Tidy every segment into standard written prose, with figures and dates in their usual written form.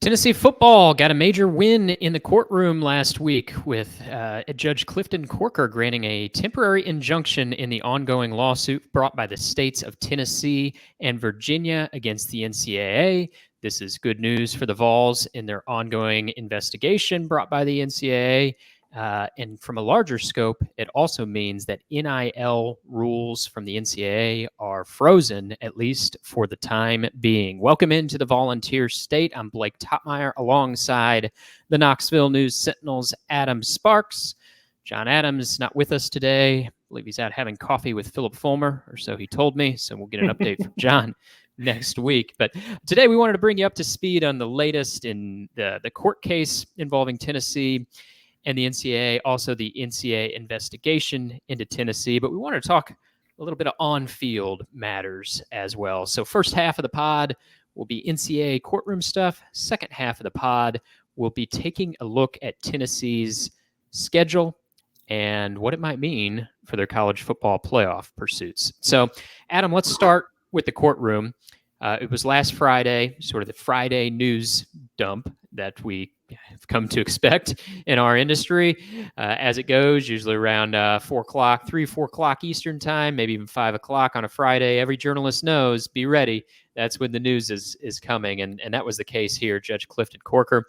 Tennessee football got a major win in the courtroom last week with Judge Clifton Corker granting a temporary injunction in the ongoing lawsuit brought by the states of Tennessee and Virginia against the NCAA. This is good news for the Vols in their ongoing investigation brought by the NCAA. And from a larger scope, it also means that NIL rules from the NCAA are frozen, at least for the time being. Welcome into the Volunteer State. I'm Blake Toppmeyer alongside the Knoxville News Sentinel's Adam Sparks. John Adams not with us today. I believe he's out having coffee with Philip Fulmer, or so he told me. So we'll get an update from John next week. But today we wanted to bring you up to speed on the latest in the court case involving Tennessee and the NCAA, also the NCAA investigation into Tennessee. But we want to talk a little bit of on-field matters as well. So first half of the pod will be NCAA courtroom stuff. Second half of the pod will be taking a look at Tennessee's schedule and what it might mean for their college football playoff pursuits. So, Adam, let's start with the courtroom. It was last Friday, sort of the Friday news dump that we have come to expect in our industry as it goes, usually around 4 o'clock Eastern time, maybe even 5 o'clock on a Friday. Every journalist knows, be ready. That's when the news is coming. And that was the case here. Judge Clifton Corker,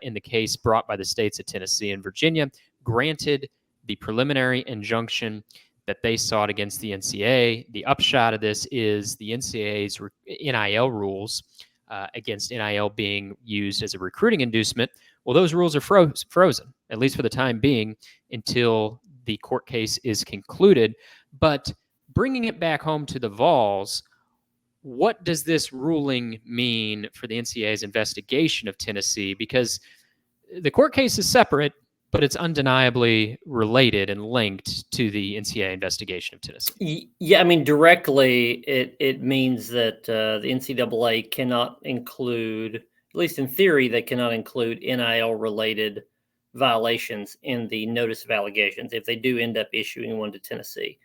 in the case brought by the states of Tennessee and Virginia, granted the preliminary injunction that they sought against the NCAA. The upshot of this is the NCAA's NIL rules against NIL being used as a recruiting inducement. Well, those rules are frozen, at least for the time being, until the court case is concluded. But bringing it back home to the Vols, what does this ruling mean for the NCAA's investigation of Tennessee? Because the court case is separate, but it's undeniably related and linked to the NCAA investigation of Tennessee. Yeah, I mean, directly, it means that the NCAA cannot include, at least in theory, they cannot include NIL-related violations in the notice of allegations if they do end up issuing one to Tennessee.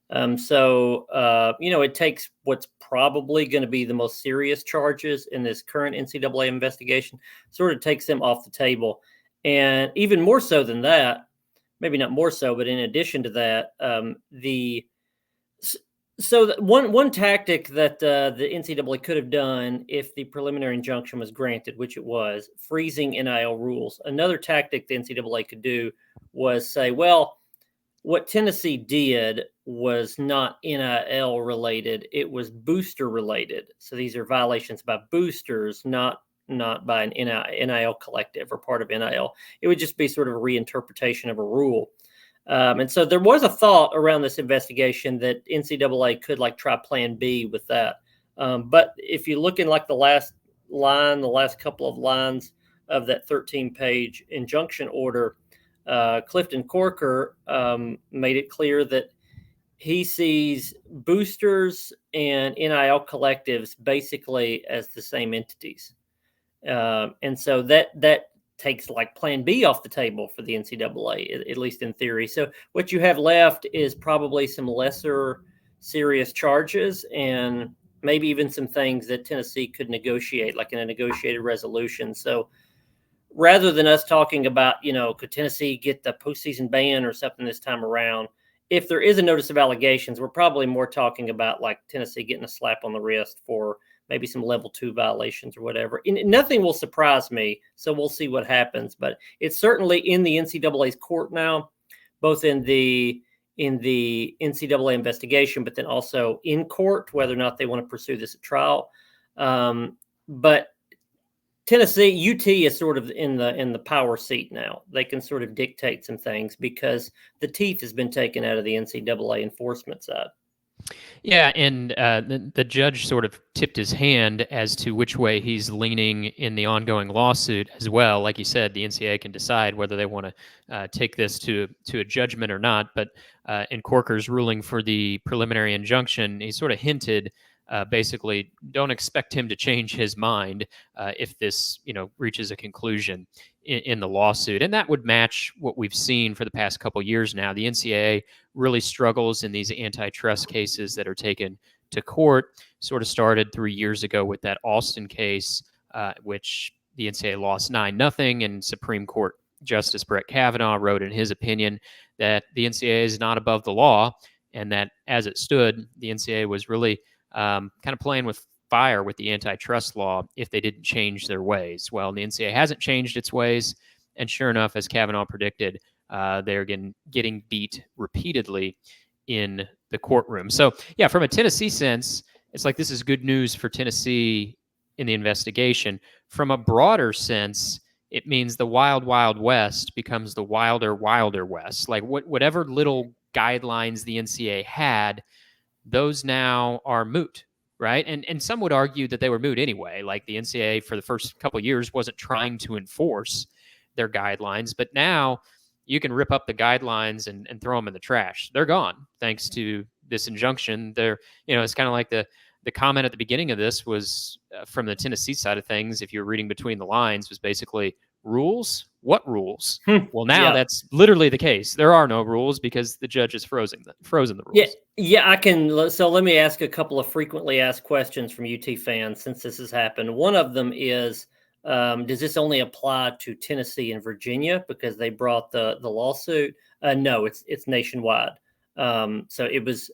It takes what's probably going to be the most serious charges in this current NCAA investigation, sort of takes them off the table. And even more so than that, maybe not more so, but in addition to that, one tactic that the NCAA could have done if the preliminary injunction was granted, which it was, freezing NIL rules. Another tactic the NCAA could do was say, well, what Tennessee did was not NIL related; it was booster related. So these are violations by boosters, not by an NIL collective or part of NIL. It would just be sort of a reinterpretation of a rule. And so there was a thought around this investigation that NCAA could try plan B with that. But if you look in the last couple of lines of that 13-page injunction order, Clifton Corker made it clear that he sees boosters and NIL collectives basically as the same entities. And so that takes plan B off the table for the NCAA, at least in theory. So what you have left is probably some lesser serious charges and maybe even some things that Tennessee could negotiate, like in a negotiated resolution. So rather than us talking about, could Tennessee get the postseason ban or something this time around, if there is a notice of allegations, we're probably more talking about Tennessee getting a slap on the wrist for maybe some level 2 violations or whatever. And nothing will surprise me, so we'll see what happens. But it's certainly in the NCAA's court now, both in the NCAA investigation, but then also in court, whether or not they want to pursue this at trial. But Tennessee, UT is sort of in the power seat now. They can sort of dictate some things because the teeth has been taken out of the NCAA enforcement side. Yeah, and the judge sort of tipped his hand as to which way he's leaning in the ongoing lawsuit as well. Like you said, the NCAA can decide whether they want to take this to a judgment or not. But in Corker's ruling for the preliminary injunction, he sort of hinted basically don't expect him to change his mind if this reaches a conclusion in the lawsuit. And that would match what we've seen for the past couple of years now. The NCAA really struggles in these antitrust cases that are taken to court. Sort of started 3 years ago with that Austin case, which the NCAA lost 9-0, and Supreme Court Justice Brett Kavanaugh wrote in his opinion that the NCAA is not above the law, and that as it stood, the NCAA was really kind of playing with fire with the antitrust law if they didn't change their ways. Well, the NCAA hasn't changed its ways, and sure enough, as Kavanaugh predicted, they're getting beat repeatedly in the courtroom. So, yeah, from a Tennessee sense, it's like this is good news for Tennessee in the investigation. From a broader sense, it means the wild, wild west becomes the wilder, wilder west. Like whatever little guidelines the NCAA had, those now are moot, right? And some would argue that they were moot anyway. Like the NCAA for the first couple of years wasn't trying to enforce their guidelines, but now you can rip up the guidelines and throw them in the trash. They're gone thanks to this injunction. It's kind of like the comment at the beginning of this was from the Tennessee side of things, if you're reading between the lines, was basically rules. What rules? Well, now that's literally the case. There are no rules because the judge has frozen the rules. Yeah, I can. So let me ask a couple of frequently asked questions from UT fans since this has happened. One of them is, does this only apply to Tennessee and Virginia because they brought the lawsuit? No, it's nationwide. So it was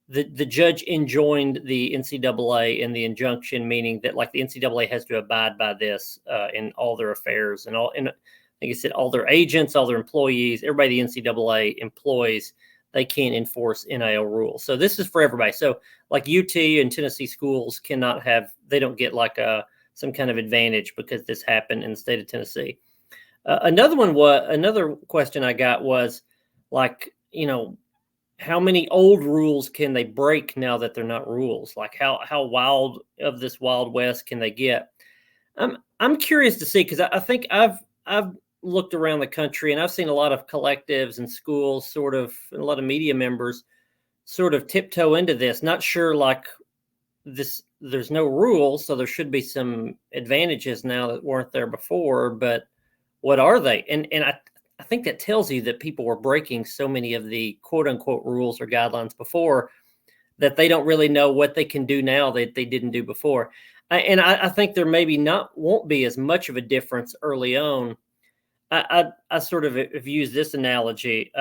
the judge enjoined the NCAA in the injunction, meaning that like the NCAA has to abide by this in all their affairs and all. And I think it said all their agents, all their employees, everybody the NCAA employs, they can't enforce NIL rules. So this is for everybody. So like UT and Tennessee schools they don't get like some kind of advantage because this happened in the state of Tennessee. Another question I got was like, how many old rules can they break now that they're not rules? Like how wild of this Wild West can they get? I'm curious to see, because I think I've looked around the country and I've seen a lot of collectives and schools and a lot of media members sort of tiptoe into this, not sure like this, there's no rules, so there should be some advantages now that weren't there before, but what are they? And I think that tells you that people were breaking so many of the quote unquote rules or guidelines before that they don't really know what they can do now that they didn't do before. And I think there maybe won't be as much of a difference early on. I sort of have used this analogy.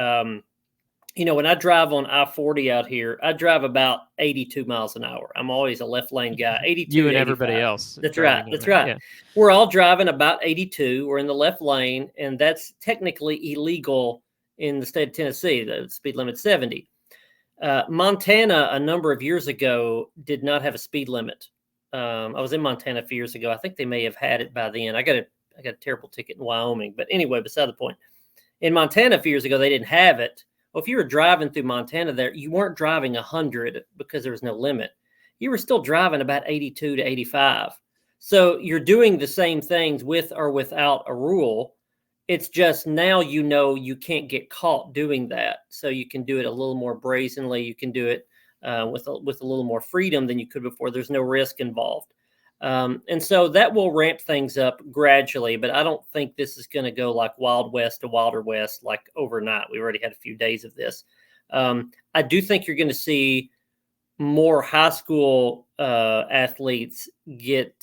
When I drive on I-40 out here, I drive about 82 miles an hour. I'm always a left lane guy. 82. You and everybody else. That's right. That's right. Yeah. We're all driving about 82. We're in the left lane, and that's technically illegal in the state of Tennessee. The speed limit's 70. Montana, a number of years ago, did not have a speed limit. I was in Montana a few years ago. I think they may have had it by then. I got a terrible ticket in Wyoming. But anyway, beside the point. In Montana a few years ago, they didn't have it. Well, if you were driving through Montana there, you weren't driving 100 because there was no limit. You were still driving about 82 to 85. So you're doing the same things with or without a rule. It's just now you can't get caught doing that. So you can do it a little more brazenly. You can do it with a little more freedom than you could before. There's no risk involved. And so that will ramp things up gradually, but I don't think this is going to go like Wild West to Wilder West like overnight. We already had a few days of this. I do think you're going to see more high school athletes get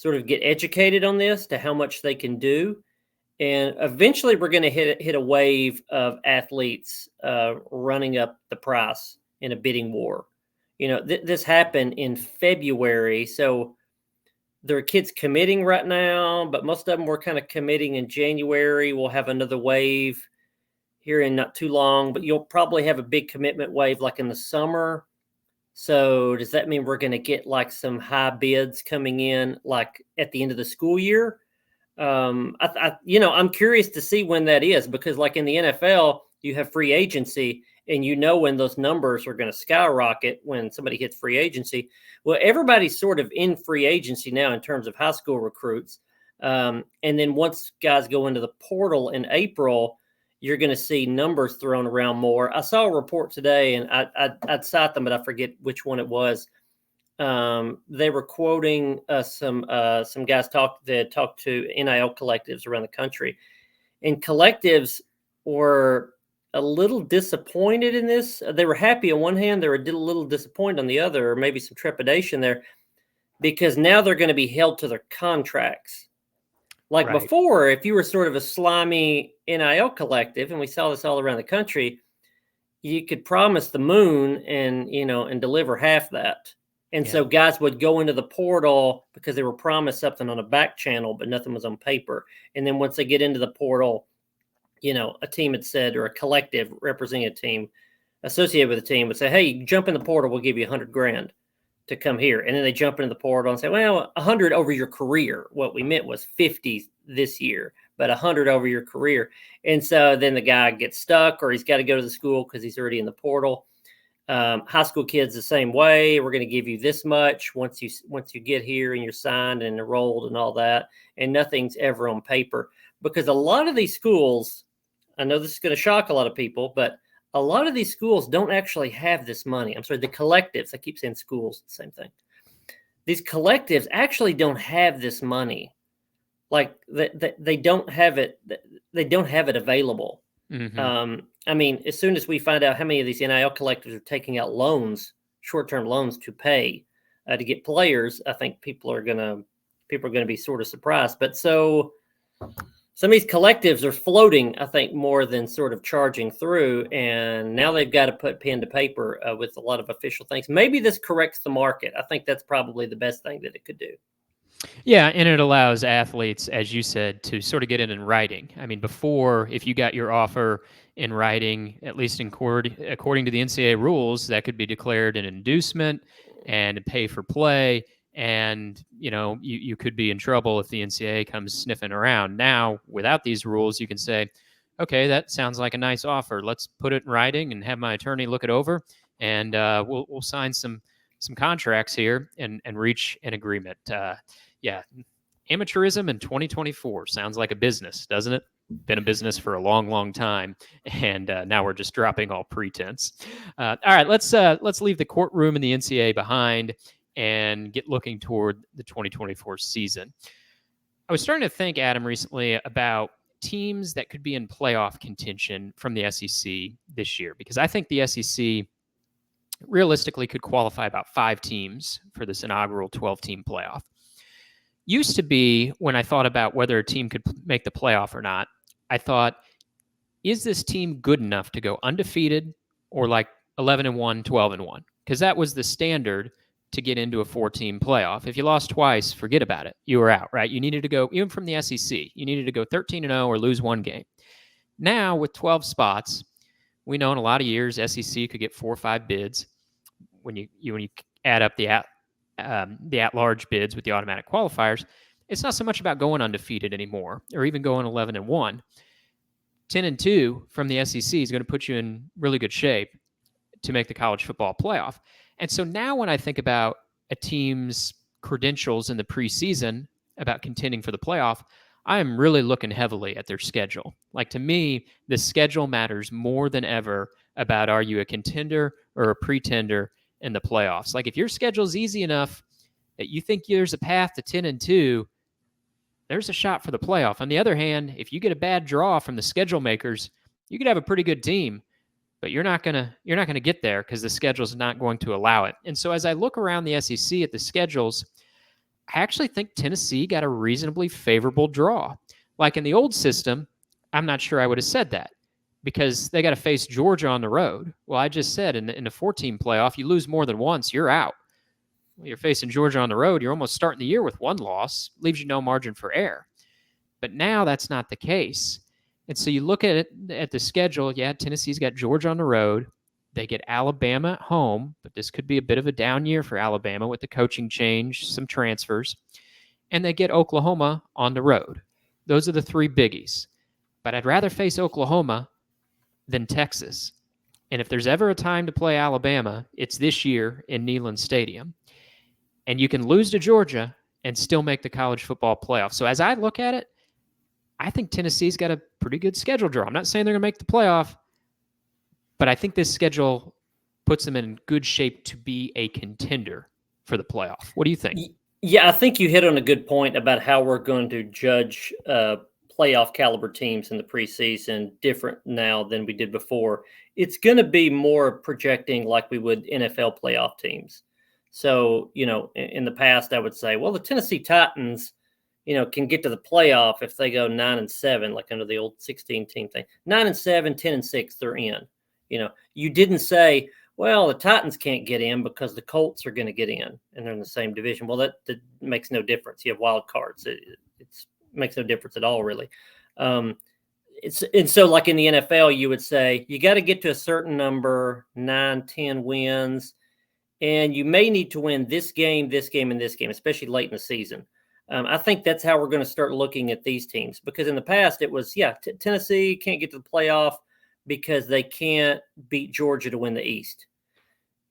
educated on this, to how much they can do. And eventually we're going to hit a wave of athletes running up the price in a bidding war. This happened in February, so there are kids committing right now, but most of them were kind of committing in January. We'll have another wave here in not too long, but you'll probably have a big commitment wave like in the summer. So does that mean we're going to get like some high bids coming in like at the end of the school year? I'm curious to see when that is, because like in the NFL, you have free agency, and when those numbers are going to skyrocket when somebody hits free agency. Well, everybody's sort of in free agency now in terms of high school recruits. And then once guys go into the portal in April, you're going to see numbers thrown around more. I saw a report today, and I'd cite them, but I forget which one it was. They were quoting some guys that talked to NIL collectives around the country, and collectives were a little disappointed in this. They were happy on one hand, they were a little disappointed on the other, or maybe some trepidation there. because now they're going to be held to their contracts. Like Right. before, if you were sort of a slimy NIL collective, and we saw this all around the country, you could promise the moon and deliver half that. And so guys would go into the portal because they were promised something on a back channel, but nothing was on paper. And then once they get into the portal, a team had said, or a collective representing a team associated with a team would say, hey, jump in the portal, we'll give you $100,000 to come here. And then they jump into the portal and say, well, 100 over your career. What we meant was 50 this year, but 100 over your career. And so then the guy gets stuck, or he's got to go to the school because he's already in the portal. High school kids the same way. We're going to give you this much once you get here and you're signed and enrolled and all that. And nothing's ever on paper, because a lot of these schools, I know this is going to shock a lot of people, but a lot of these schools don't actually have this money. I'm sorry, the collectives. I keep saying schools, same thing. These collectives actually don't have this money. Like they don't have it. They don't have it available. Mm-hmm. I mean, as soon as we find out how many of these NIL collectives are taking out loans, short-term loans to pay to get players, I think people are gonna be sort of surprised. But so some of these collectives are floating, I think, more than sort of charging through, and now they've got to put pen to paper with a lot of official things. Maybe this corrects the market. I think that's probably the best thing that it could do. Yeah, and it allows athletes, as you said, to sort of get it in writing. I mean, before, if you got your offer in writing, at least according to the NCAA rules, that could be declared an inducement and pay for play. And, you could be in trouble if the NCAA comes sniffing around. Now, without these rules, you can say, okay, that sounds like a nice offer. Let's put it in writing and have my attorney look it over, and we'll sign some contracts here and reach an agreement. Yeah, amateurism in 2024 sounds like a business, doesn't it? Been a business for a long, long time, and now we're just dropping all pretense. All right, let's leave the courtroom and the NCAA behind and get looking toward the 2024 season. I was starting to think, Adam, recently about teams that could be in playoff contention from the SEC this year, because I think the SEC realistically could qualify about 5 teams for this inaugural 12-team playoff. Used to be, when I thought about whether a team could make the playoff or not, I thought, is this team good enough to go undefeated or like 11-1, 12-1? Because that was the standard to get into a 4-team playoff. If you lost twice, forget about it. You were out, right? You needed to go, even from the SEC, you needed to go 13-0 or lose 1 game. Now, with 12 spots, we know in a lot of years, SEC could get 4 or 5 bids. When you add up the at-large bids with the automatic qualifiers, it's not so much about going undefeated anymore, or even going 11-1. 10-2 from the SEC is going to put you in really good shape to make the college football playoff. And so now when I think about a team's credentials in the preseason about contending for the playoff, I am really looking heavily at their schedule. Like, to me, the schedule matters more than ever about, are you a contender or a pretender in the playoffs? Like, if your schedule's easy enough that you think there's a path to 10-2, there's a shot for the playoff. On the other hand, if you get a bad draw from the schedule makers, you could have a pretty good team, but you're not gonna get there because the schedule's not going to allow it. And so as I look around the SEC at the schedules, I actually think Tennessee got a reasonably favorable draw. Like in the old system, I'm not sure I would have said that, because they got to face Georgia on the road. Well, I just said in the 4-team playoff, you lose more than once, you're out. Well, you're facing Georgia on the road, you're almost starting the year with 1 loss, leaves you no margin for error. But now that's not the case. And so you look at it at the schedule, yeah, Tennessee's got Georgia on the road. They get Alabama at home, but this could be a bit of a down year for Alabama with the coaching change, some transfers. And they get Oklahoma on the road. Those are the 3 biggies. But I'd rather face Oklahoma than Texas. And if there's ever a time to play Alabama, it's this year in Neyland Stadium. And you can lose to Georgia and still make the college football playoff. So as I look at it, I think Tennessee's got a pretty good schedule draw. I'm not saying they're going to make the playoff, but I think this schedule puts them in good shape to be a contender for the playoff. What do you think? Yeah, I think you hit on a good point about how we're going to judge playoff caliber teams in the preseason different now than we did before. It's going to be more projecting like we would NFL playoff teams. So, in the past, I would say, well, the Tennessee Titans, can get to the playoff if they go 9-7, like under the old 16-team thing. 9-7, 10-6, they're in. You didn't say, well, the Titans can't get in because the Colts are going to get in and they're in the same division. Well, that makes no difference. You have wild cards. It makes no difference at all, really. And so like in the NFL, you would say you got to get to a certain number, 9, 10 wins, and you may need to win this game, and this game, especially late in the season. I think that's how we're going to start looking at these teams, because in the past it was, Tennessee can't get to the playoff because they can't beat Georgia to win the East.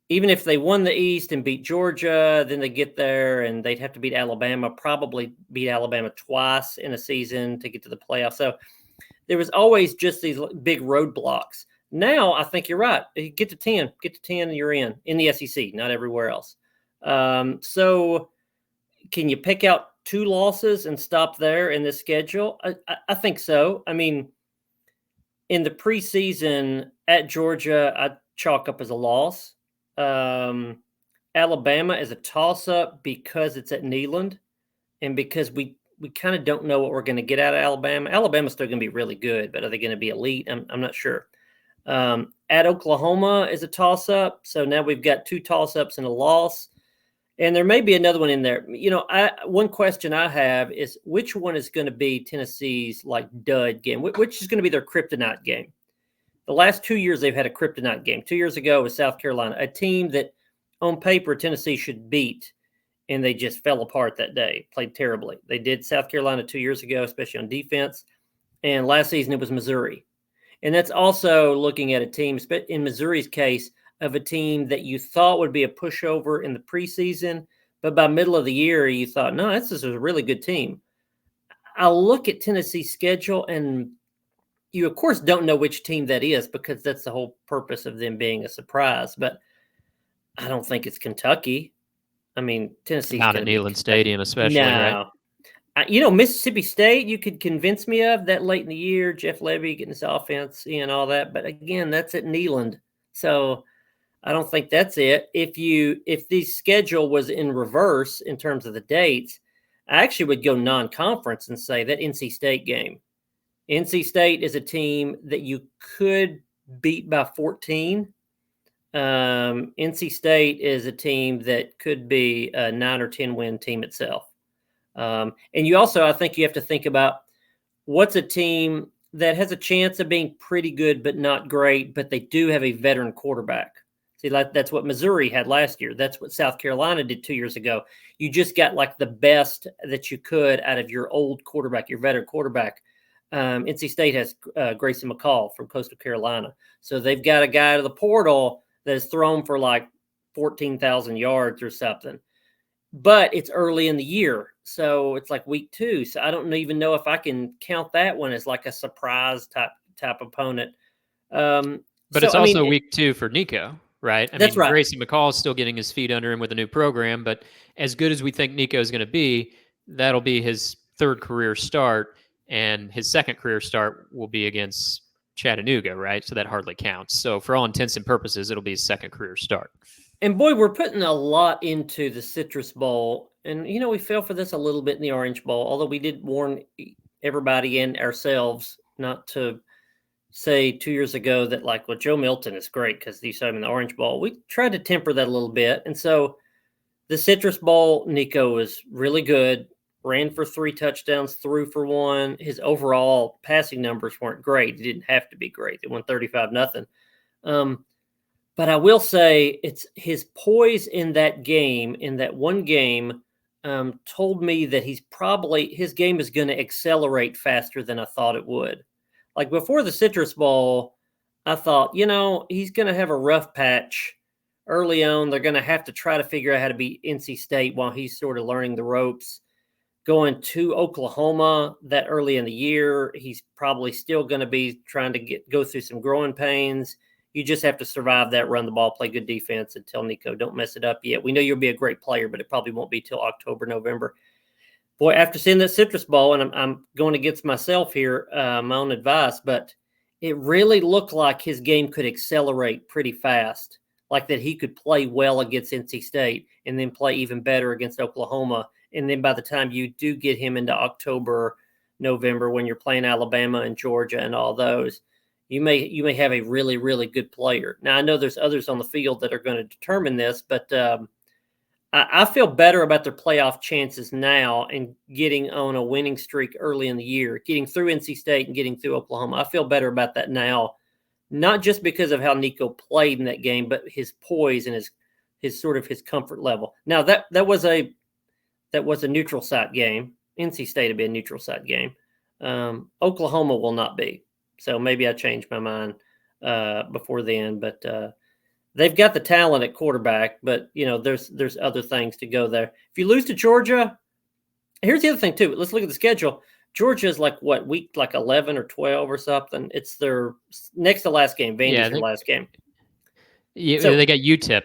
Even if they won the East and beat Georgia, then they get there and they'd have to beat Alabama, probably beat Alabama twice in a season to get to the playoff. So there was always just these big roadblocks. Now I think you're right. You get to 10 and you're in the SEC, not everywhere else. So can you pick out 2 losses and stop there in the schedule? I think so. I mean, in the preseason at Georgia, I chalk up as a loss. Alabama is a toss-up because it's at Neyland and because we kind of don't know what we're going to get out of Alabama. Alabama's still going to be really good, but are they going to be elite? I'm not sure. At Oklahoma is a toss-up. So now we've got 2 toss-ups and a loss. And there may be another one in there. One question I have is which one is going to be Tennessee's dud game? Which is going to be their kryptonite game? The last 2 years they've had a kryptonite game. 2 years ago was South Carolina, a team that on paper Tennessee should beat, and they just fell apart that day, played terribly. They did South Carolina 2 years ago, especially on defense. And last season it was Missouri. And that's also looking at a team, in Missouri's case, of a team that you thought would be a pushover in the preseason, but by middle of the year, you thought, no, this is a really good team. I'll look at Tennessee's schedule, and you, of course, don't know which team that is because that's the whole purpose of them being a surprise. But I don't think it's Kentucky. I mean, Tennessee's not at Neyland Stadium, especially, right? Mississippi State, you could convince me of that late in the year, Jeff Levy getting his offense and all that. But again, that's at Neyland. So I don't think that's it. If the schedule was in reverse in terms of the dates, I actually would go non-conference and say that NC State game. NC State is a team that you could beat by 14. NC State is a team that could be a 9 or 10 win team itself. And you also, I think you have to think about what's a team that has a chance of being pretty good but not great, but they do have a veteran quarterback. See, that's what Missouri had last year. That's what South Carolina did 2 years ago. You just got the best that you could out of your old quarterback, your veteran quarterback. NC State has Grayson McCall from Coastal Carolina. So they've got a guy to the portal that has thrown for 14,000 yards or something. But it's early in the year. So it's week 2. So I don't even know if I can count that one as a surprise type opponent. But it's also week 2 for Nico, right? That's right. Grayson McCall is still getting his feet under him with a new program, but as good as we think Nico is going to be, that'll be his 3rd career start, and his 2nd career start will be against Chattanooga, right? So that hardly counts. So for all intents and purposes, it'll be his 2nd career start. And boy, we're putting a lot into the Citrus Bowl. And, we fell for this a little bit in the Orange Bowl, although we did warn everybody and ourselves not to say 2 years ago that Joe Milton is great because he saw him in the Orange Bowl. We tried to temper that a little bit. And so the Citrus Bowl, Nico was really good, ran for 3 touchdowns, threw for 1. His overall passing numbers weren't great. He didn't have to be great. They won 35-0. But I will say it's his poise in that game, in that one game, told me that his game is going to accelerate faster than I thought it would. Before the Citrus Bowl, I thought, he's going to have a rough patch early on. They're going to have to try to figure out how to beat NC State while he's sort of learning the ropes. Going to Oklahoma that early in the year, he's probably still going to be trying to go through some growing pains. You just have to survive that, run the ball, play good defense, and tell Nico, don't mess it up yet. We know you'll be a great player, but it probably won't be till October, November. Boy, after seeing that Citrus Bowl, and I'm going against myself here, my own advice, but it really looked like his game could accelerate pretty fast. like that he could play well against NC State and then play even better against Oklahoma. And then by the time you do get him into October, November, when you're playing Alabama and Georgia and all those, you may have a really, really good player. Now, I know there's others on the field that are going to determine this, but I feel better about their playoff chances now and getting on a winning streak early in the year, getting through NC State and getting through Oklahoma. I feel better about that now, not just because of how Nico played in that game, but his poise and his sort of his comfort level. Now that was a neutral site game. NC State will be a neutral site game. Oklahoma will not be. So maybe I changed my mind before then, but they've got the talent at quarterback, but there's other things to go there. If you lose to Georgia, here's the other thing too. Let's look at the schedule. Georgia is week 11 or 12 or something. It's their next to last game. Vandy's their last game. Yeah, so, they got UTEP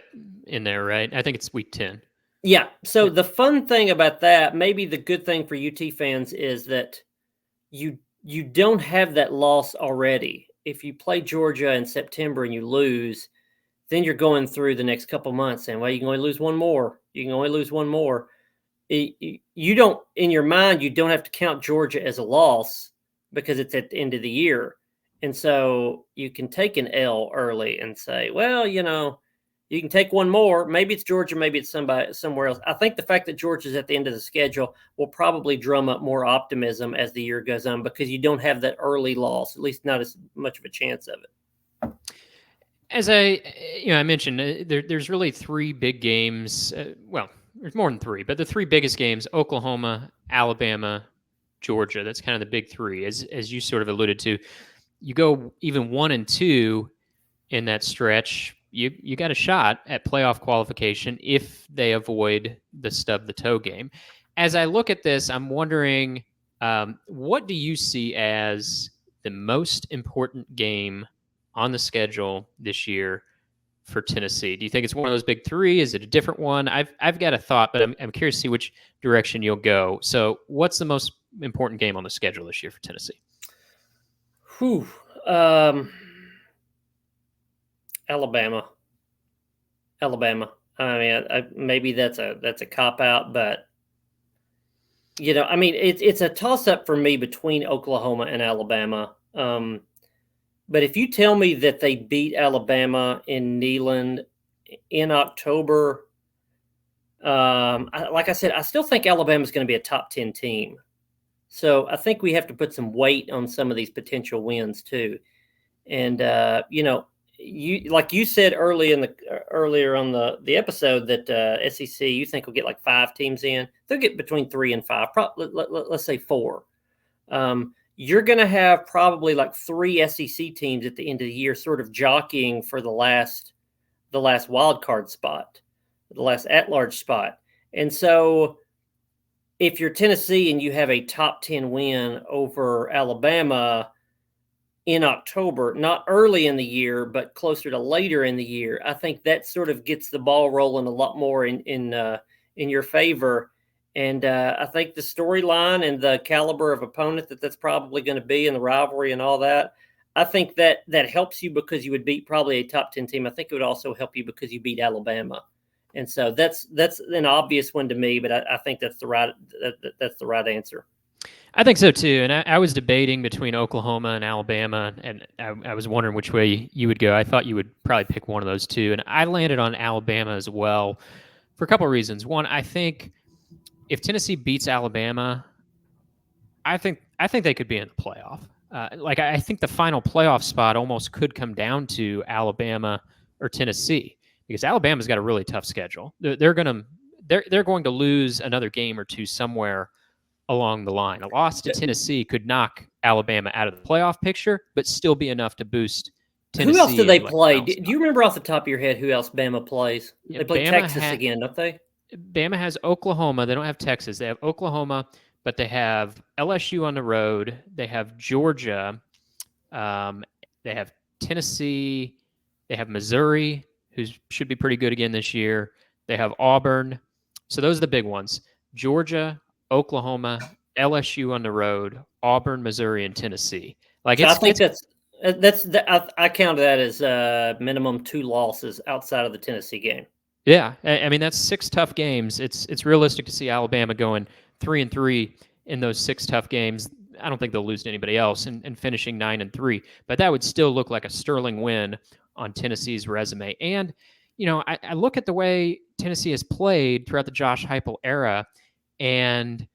in there, right? I think it's week 10. Yeah. So the fun thing about that, maybe the good thing for UT fans, is that you don't have that loss already. If you play Georgia in September and you lose, then you're going through the next couple months saying, well, you can only lose one more. You can only lose one more. You don't, in your mind, you don't have to count Georgia as a loss because it's at the end of the year. And so you can take an L early and say, well, you can take one more. Maybe it's Georgia, maybe it's somewhere else. I think the fact that Georgia's at the end of the schedule will probably drum up more optimism as the year goes on because you don't have that early loss, at least not as much of a chance of it. As I mentioned, there's really three big games. Well, there's more than three, but the three biggest games: Oklahoma, Alabama, Georgia. That's kind of the big three, as you sort of alluded to. You go even 1 and 2 in that stretch, you got a shot at playoff qualification if they avoid the stub the toe game. As I look at this, I'm wondering, what do you see as the most important game on the schedule this year for Tennessee? Do you think it's one of those big three? Is it a different one? I've got a thought, but I'm curious to see which direction you'll go. So what's the most important game on the schedule this year for Tennessee? Alabama. I mean, maybe that's a cop out, but it's a toss up for me between Oklahoma and Alabama. But if you tell me that they beat Alabama in Neyland in October, like I said, I still think Alabama's going to be a top 10 team. So I think we have to put some weight on some of these potential wins too. And you like you said earlier on the episode that SEC you think will get like 5 teams in. They'll get between 3 and 5. Let's say 4. You're going to have probably like 3 SEC teams at the end of the year, sort of jockeying for the last wild card spot, the last at-large spot. And so if you're Tennessee and you have a top 10 win over Alabama in October, not early in the year, but closer to later in the year, I think that sort of gets the ball rolling a lot more in your favor. And I think the storyline and the caliber of opponent that's probably going to be in the rivalry and all that, I think that helps you because you would beat probably a top 10 team. I think it would also help you because you beat Alabama. And so that's an obvious one to me, but I think that's the right answer. I think so too. And I was debating between Oklahoma and Alabama, and I was wondering which way you would go. I thought you would probably pick one of those two, and I landed on Alabama as well for a couple of reasons. One, I think if Tennessee beats Alabama, I think they could be in the playoff. I think the final playoff spot almost could come down to Alabama or Tennessee because Alabama's got a really tough schedule. They're going to lose another game or two somewhere along the line. A loss to Tennessee could knock Alabama out of the playoff picture, but still be enough to boost Tennessee. Who else do they play? Do you remember off the top of your head who else Bama plays? Yeah, they play Texas again, don't they? Bama has Oklahoma. They don't have Texas. They have Oklahoma, but they have LSU on the road. They have Georgia. They have Tennessee. They have Missouri, who should be pretty good again this year. They have Auburn. So those are the big ones. Georgia, Oklahoma, LSU on the road, Auburn, Missouri, and Tennessee. I think I count that as minimum 2 losses outside of the Tennessee game. Yeah, I mean that's 6 tough games. It's realistic to see Alabama going 3-3 in those 6 tough games. I don't think they'll lose to anybody else and finishing 9-3, but that would still look like a sterling win on Tennessee's resume. And I look at the way Tennessee has played throughout the Josh Heupel era, and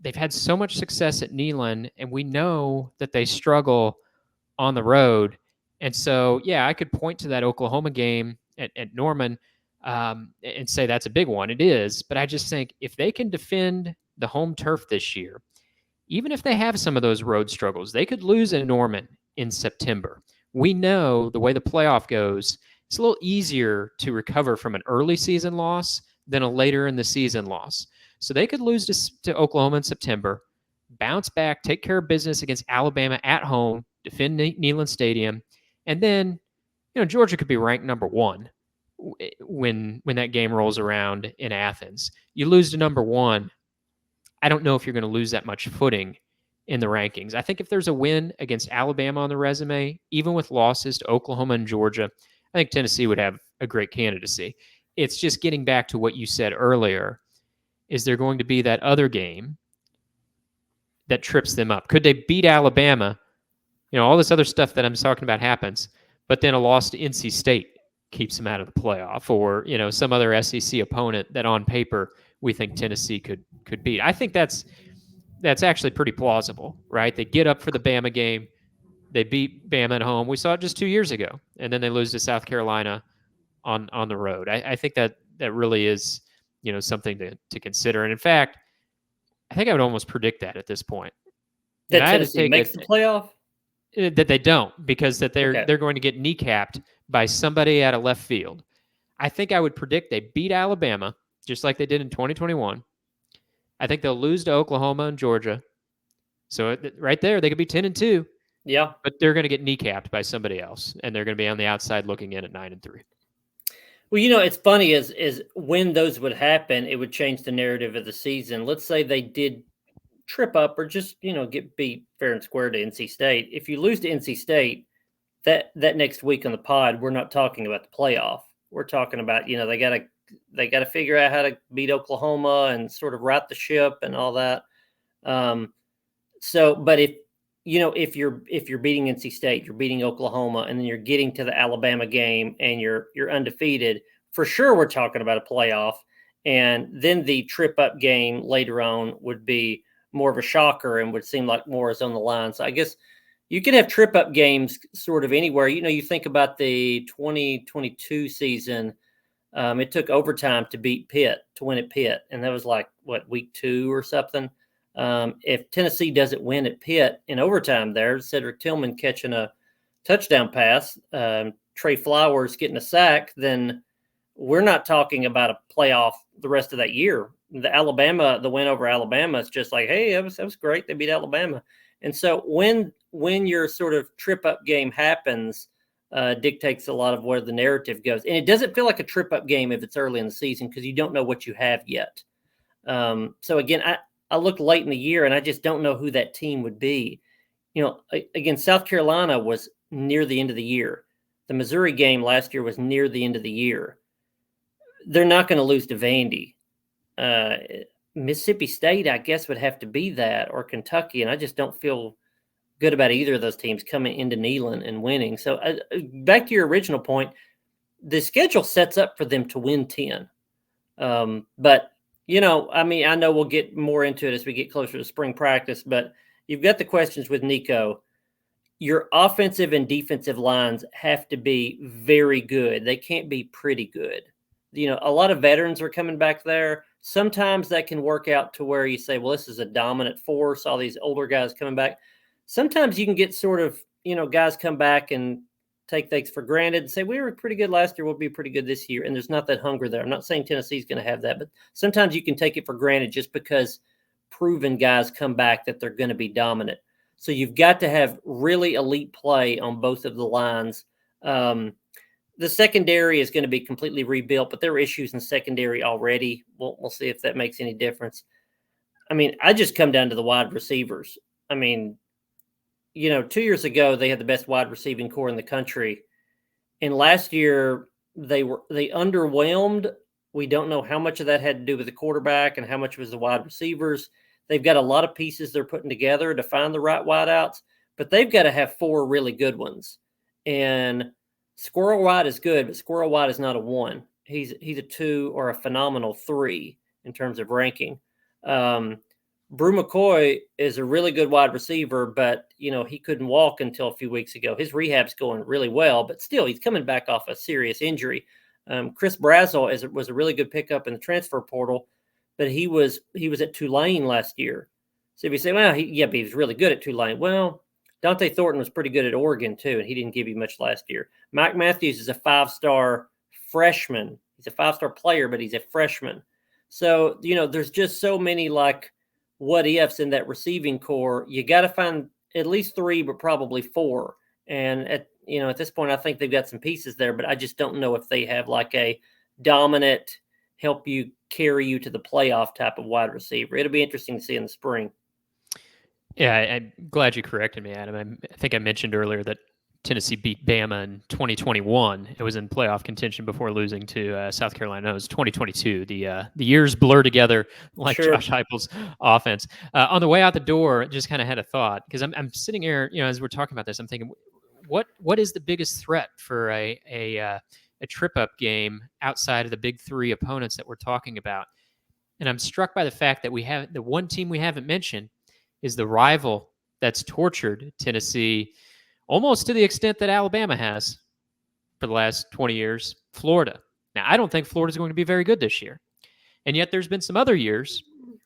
they've had so much success at Neyland, and we know that they struggle on the road. And so, yeah, I could point to that Oklahoma game at Norman and say that's a big one. It is. But I just think if they can defend the home turf this year, even if they have some of those road struggles, they could lose in Norman in September. We know the way the playoff goes, it's a little easier to recover from an early season loss than a later in the season loss. So they could lose to Oklahoma in September, bounce back, take care of business against Alabama at home, defend Neyland Stadium, and then Georgia could be ranked number 1 when that game rolls around in Athens. You lose to number 1, I don't know if you're going to lose that much footing in the rankings. I think if there's a win against Alabama on the resume, even with losses to Oklahoma and Georgia, I think Tennessee would have a great candidacy. It's just getting back to what you said earlier. Is there going to be that other game that trips them up? Could they beat Alabama? All this other stuff that I'm talking about happens, but then a loss to NC State keeps them out of the playoff, or some other SEC opponent that on paper we think Tennessee could beat. I think that's actually pretty plausible, right? They get up for the Bama game, they beat Bama at home. We saw it just 2 years ago, and then they lose to South Carolina on the road. I think that really is something to consider. And in fact, I think I would almost predict that at this point. That Tennessee makes the playoff? That they don't, because they're going to get kneecapped by somebody out of left field. I think I would predict they beat Alabama just like they did in 2021. I think they'll lose to Oklahoma and Georgia. So right there, they could be 10-2. Yeah, but they're going to get kneecapped by somebody else, and they're going to be on the outside looking in at 9-3. Well, it's funny is when those would happen, it would change the narrative of the season. Let's say they did trip up or just get beat fair and square to NC State. If you lose to NC State, that next week on the pod, we're not talking about the playoff. We're talking about they got to figure out how to beat Oklahoma and sort of right the ship and all that. But if you're beating NC State, you're beating Oklahoma, and then you're getting to the Alabama game and you're undefeated, for sure we're talking about a playoff. And then the trip up game later on would be more of a shocker and would seem like more is on the line. So I guess you could have trip up games sort of anywhere. You think about the 2022 season. It took overtime to beat Pitt, to win at Pitt. And that was like, week 2 or something. If Tennessee doesn't win at Pitt in overtime there, Cedric Tillman catching a touchdown pass, Trey Flowers getting a sack, then we're not talking about a playoff the rest of that year. The win over Alabama is just like, hey, that was great. They beat Alabama. And so when your sort of trip up game happens, dictates a lot of where the narrative goes. And it doesn't feel like a trip up game if it's early in the season because you don't know what you have yet. So again, I look late in the year and I just don't know who that team would be. Again, South Carolina was near the end of the year. The Missouri game last year was near the end of the year. They're not going to lose to Vandy. Mississippi State, I guess, would have to be that, or Kentucky, and I just don't feel good about either of those teams coming into Neyland and winning. So back to your original point, the schedule sets up for them to win 10. But, I know we'll get more into it as we get closer to spring practice, but you've got the questions with Nico. Your offensive and defensive lines have to be very good. They can't be pretty good. A lot of veterans are coming back there. Sometimes that can work out to where you say, well, this is a dominant force, all these older guys coming back. Sometimes you can get sort of, guys come back and take things for granted and say, we were pretty good last year, we'll be pretty good this year. And there's not that hunger there. I'm not saying Tennessee's going to have that, but sometimes you can take it for granted just because proven guys come back that they're going to be dominant. So you've got to have really elite play on both of the lines. The secondary is going to be completely rebuilt, but there are issues in secondary already. We'll see if that makes any difference. I just come down to the wide receivers. 2 years ago they had the best wide receiving core in the country, and last year they underwhelmed. We don't know how much of that had to do with the quarterback and how much was the wide receivers. They've got a lot of pieces they're putting together to find the right wideouts, but they've got to have 4 really good ones. And Squirrel White is good, but Squirrel White is not a 1. He's a 2 or a phenomenal 3 in terms of ranking. Brew McCoy is a really good wide receiver, but he couldn't walk until a few weeks ago. His rehab's going really well, but still he's coming back off a serious injury. Chris Brazel was a really good pickup in the transfer portal, but he was at Tulane last year. So if you say, well, but he was really good at Tulane. Well, Dante Thornton was pretty good at Oregon too, and he didn't give you much last year. Mike Matthews is a 5-star freshman. He's a 5-star player, but he's a freshman. So, there's just so many what ifs in that receiving core. You got to find at least 3, but probably 4. And at this point, I think they've got some pieces there, but I just don't know if they have a dominant, help you carry you to the playoff type of wide receiver. It'll be interesting to see in the spring. Yeah, I'm glad you corrected me, Adam. I think I mentioned earlier that Tennessee beat Bama in 2021. It was in playoff contention before losing to South Carolina. It was 2022. The years blur together like Sure. Josh Heupel's offense. On the way out the door, just kind of had a thought because I'm sitting here, as we're talking about this, I'm thinking, what is the biggest threat for a trip-up game outside of the big 3 opponents that we're talking about? And I'm struck by the fact that we have the one team we haven't mentioned is the rival that's tortured Tennessee almost to the extent that Alabama has for the last 20 years, Florida. Now, I don't think Florida's going to be very good this year. And yet there's been some other years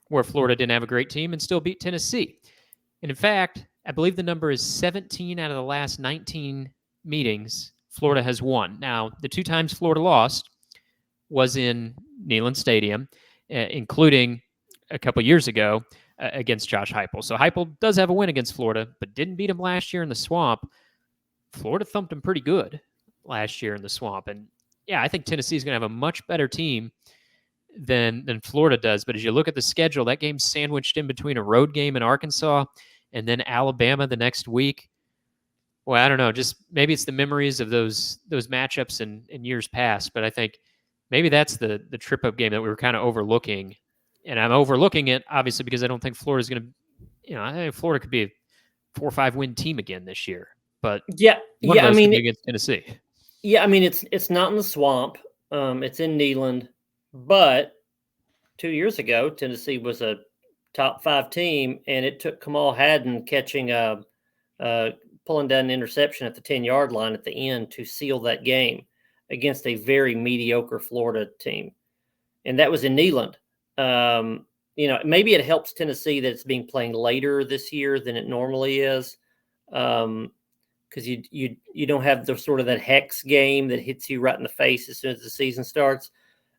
where Florida didn't have a great team and still beat Tennessee. And in fact, I believe the number is 17 out of the last 19 meetings Florida has won. Now, the 2 times Florida lost was in Neyland Stadium, including a couple years ago against Josh Heupel. So Heupel does have a win against Florida, but didn't beat him last year in the Swamp. Florida thumped him pretty good last year in the Swamp. And yeah, I think Tennessee is going to have a much better team than Florida does. But as you look at the schedule, that game's sandwiched in between a road game in Arkansas and then Alabama the next week. Well, I don't know. Just maybe it's the memories of those matchups in years past. But I think maybe that's the trip-up game that we were kind of overlooking. And I'm overlooking it, obviously, because I don't think Florida's going to, I think Florida could be a 4 or 5 win team again this year. But I mean, against Tennessee. Yeah, I mean, it's not in the Swamp. It's in Neyland. But 2 years ago, Tennessee was a top 5 team, and it took Kamal Hadden catching pulling down an interception at the 10-yard line at the end to seal that game against a very mediocre Florida team. And that was in Neyland. Maybe it helps Tennessee that it's being played later this year than it normally is, because you don't have the sort of that hex game that hits you right in the face as soon as the season starts.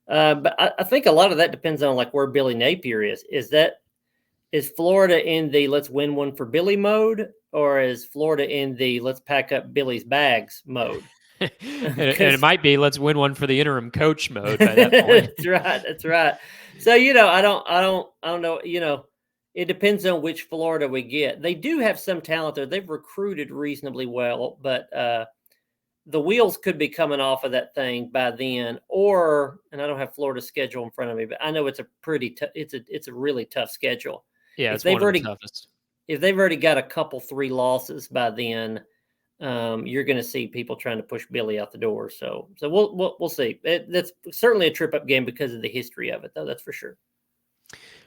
But I think a lot of that depends on where Billy Napier is. Is Florida in the let's win one for Billy mode, or is Florida in the let's pack up Billy's bags mode? and it might be let's win one for the interim coach mode by that point. That's right. So I don't know. It depends on which Florida we get. They do have some talent there. They've recruited reasonably well, but the wheels could be coming off of that thing by then. And I don't have Florida's schedule in front of me, but I know it's a it's a really tough schedule. Yeah, it's one of the toughest. If they've already got a couple 3 losses by then, you're going to see people trying to push Billy out the door. So we'll see. That's certainly a trip-up game because of the history of it, though. That's for sure.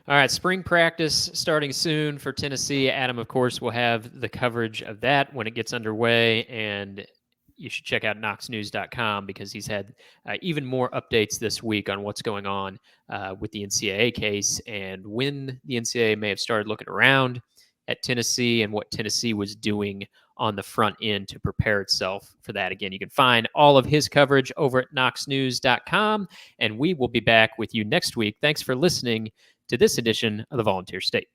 All right, spring practice starting soon for Tennessee. Adam, of course, will have the coverage of that when it gets underway, and you should check out knoxnews.com because he's had even more updates this week on what's going on with the NCAA case and when the NCAA may have started looking around at Tennessee and what Tennessee was doing on the front end to prepare itself for that. Again, you can find all of his coverage over at knoxnews.com, and we will be back with you next week. Thanks for listening to this edition of the Volunteer State.